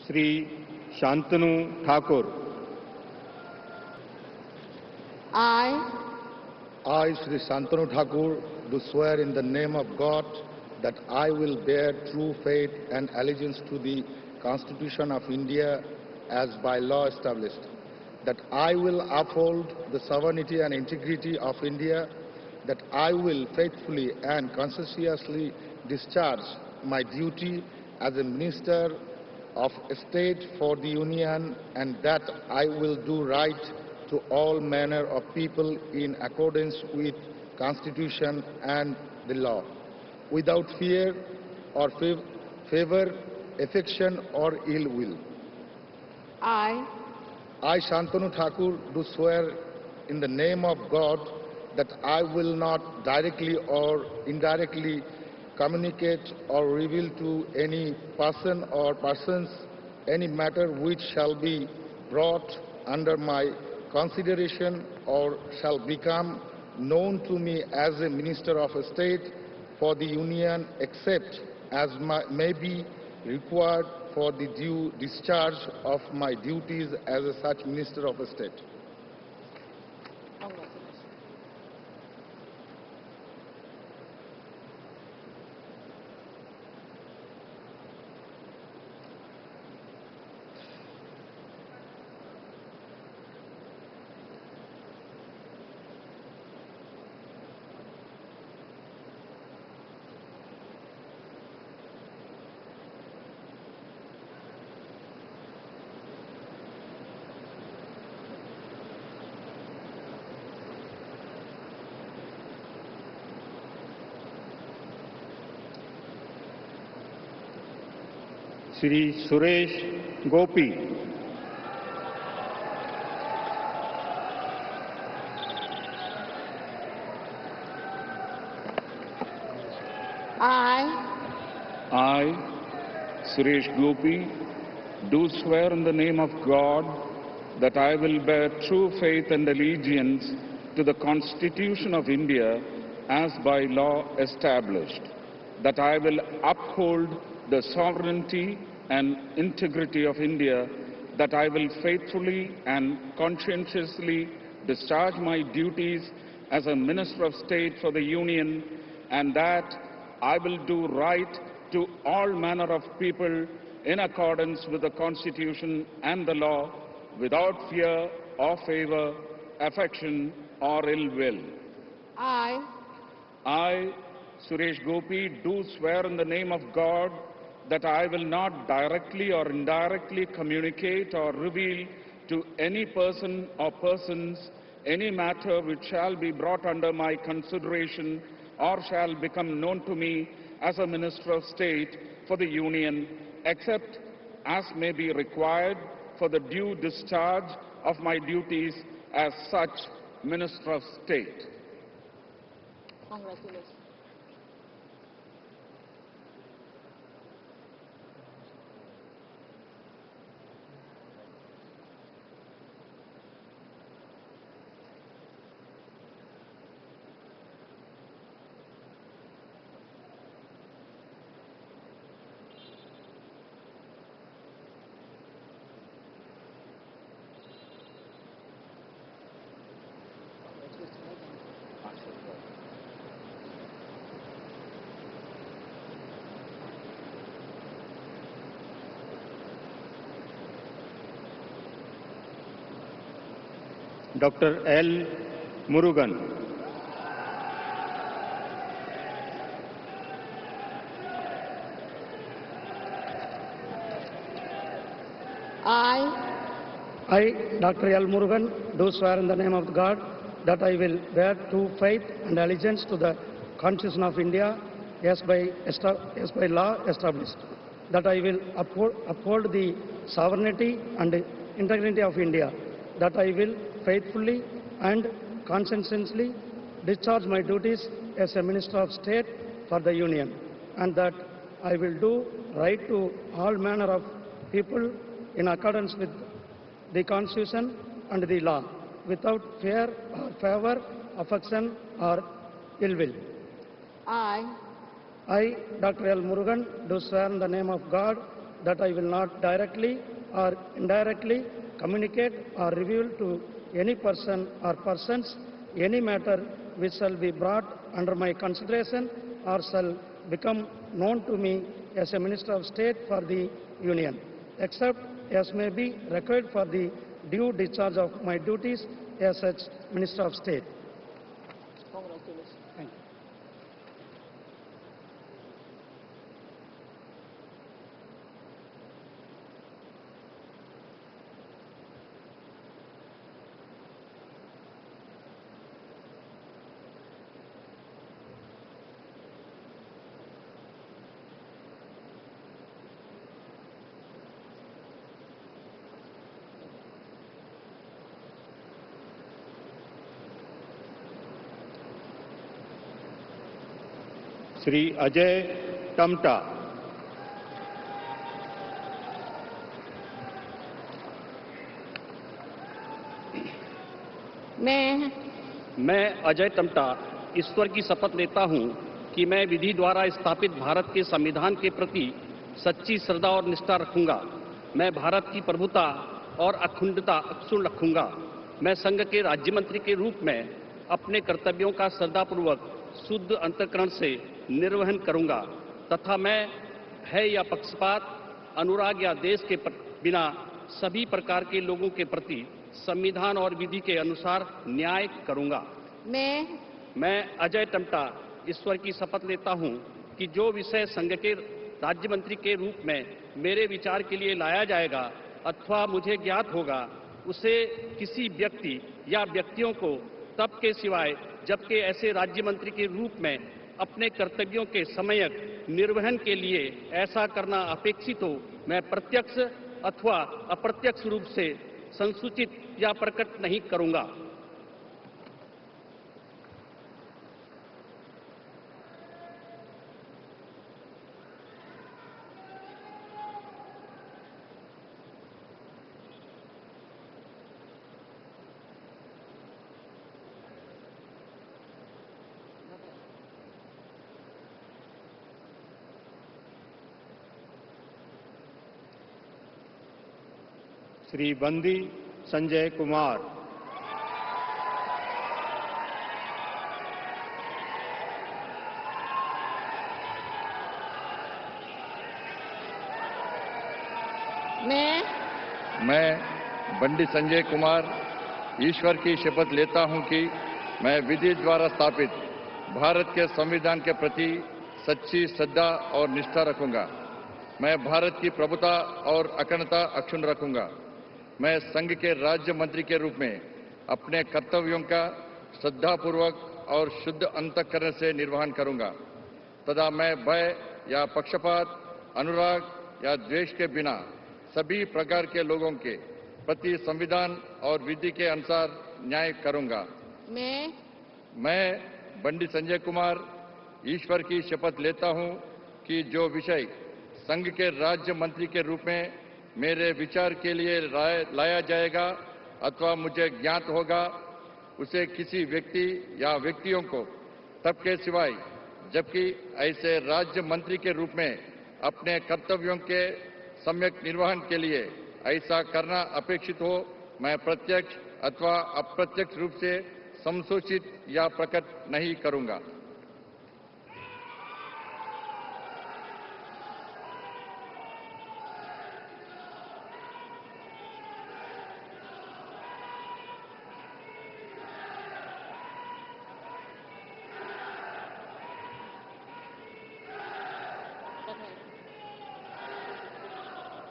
Shri Shantanu Thakur. I, Sri Shantanu Thakur, do swear in the name of God that I will bear true faith and allegiance to the Constitution of India as by law established, that I will uphold the sovereignty and integrity of India, that I will faithfully and conscientiously discharge my duty as a Minister of State for the Union, and that I will do right to all manner of people in accordance with Constitution and the law, without fear or favor, affection or ill will. I, Shantanu Thakur, do swear in the name of God that I will not directly or indirectly communicate or reveal to any person or persons any matter which shall be brought under my consideration or shall become known to me as a Minister of State for the Union, except as may be required for the due discharge of my duties as such Minister of State. Shri Suresh Gopi. I, Suresh Gopi, do swear in the name of God that I will bear true faith and allegiance to the Constitution of India as by law established, that I will uphold the sovereignty and integrity of India, that I will faithfully and conscientiously discharge my duties as a Minister of State for the Union, and that I will do right to all manner of people in accordance with the Constitution and the law, without fear or favor, affection or ill will. I, Suresh Gopi, do swear in the name of God that I will not directly or indirectly communicate or reveal to any person or persons any matter which shall be brought under my consideration or shall become known to me as a Minister of State for the Union, except as may be required for the due discharge of my duties as such Minister of State. congratulations. Doctor L Murugan. I, Dr. L. Murugan, do swear in the name of God that I will bear true faith and allegiance to the Constitution of India as by law established, that I will uphold the sovereignty and integrity of India, that I will faithfully and conscientiously discharge my duties as a Minister of State for the Union, and that I will do right to all manner of people in accordance with the Constitution and the law, without fear or favor, affection or ill will. I, I, Dr. L. Murugan, do swear in the name of God that I will not directly or indirectly communicate or reveal to any person or persons any matter which shall be brought under my consideration or shall become known to me as a Minister of State for the Union, except as may be required for the due discharge of my duties as such Minister of State. Thank you. Shri Ajay Tamta. मैं अजय टमटा ईश्वर की शपथ लेता हूं कि मैं विधि द्वारा स्थापित भारत के संविधान के प्रति सच्ची श्रद्धा और निष्ठा रखूंगा। मैं भारत की प्रभुता और अखंडता अक्षुण्ण रखूंगा। मैं संघ के राज्य मंत्री के रूप में अपने कर्तव्यों का श्रद्धापूर्वक शुद्ध अंतःकरण से निर्वहन करूंगा तथा मैं भय या पक्षपात, अनुराग या देश के बिना सभी प्रकार के लोगों के प्रति संविधान और विधि के अनुसार न्याय करूंगा। मैं अजय टमटा ईश्वर की शपथ लेता हूं कि जो विषय संघ के राज्य मंत्री के रूप में मेरे विचार के लिए लाया जाएगा अथवा मुझे ज्ञात होगा, उसे किसी व्यक्ति या व्यक्तियों को तब के सिवाय जबकि ऐसे राज्य मंत्री के रूप में अपने कर्तव्यों के सम्यक निर्वहन के लिए ऐसा करना अपेक्षित हो, मैं प्रत्यक्ष अथवा अप्रत्यक्ष रूप से संसूचित या प्रकट नहीं करूंगा। श्री बंदी संजय कुमार। मैं बंडी संजय कुमार ईश्वर की शपथ लेता हूं कि मैं विधि द्वारा स्थापित भारत के संविधान के प्रति सच्ची श्रद्धा और निष्ठा रखूंगा। मैं भारत की प्रभुता और अखंडता अक्षुण्ण रखूंगा। मैं संघ के राज्य मंत्री के रूप में अपने कर्तव्यों का श्रद्धापूर्वक और शुद्ध अंतःकरण से निर्वहन करूंगा तथा मैं भय या पक्षपात, अनुराग या द्वेष के बिना सभी प्रकार के लोगों के प्रति संविधान और विधि के अनुसार न्याय करूंगा। मैं बंडी संजय कुमार ईश्वर की शपथ लेता हूं कि जो विषय संघ के राज्य मंत्री के रूप में मेरे विचार के लिए लाया जाएगा अथवा मुझे ज्ञात होगा, उसे किसी व्यक्ति या व्यक्तियों को तब के सिवाय जबकि ऐसे राज्य मंत्री के रूप में अपने कर्तव्यों के सम्यक निर्वहन के लिए ऐसा करना अपेक्षित हो, मैं प्रत्यक्ष अथवा अप्रत्यक्ष रूप से संसूचित या प्रकट नहीं करूंगा।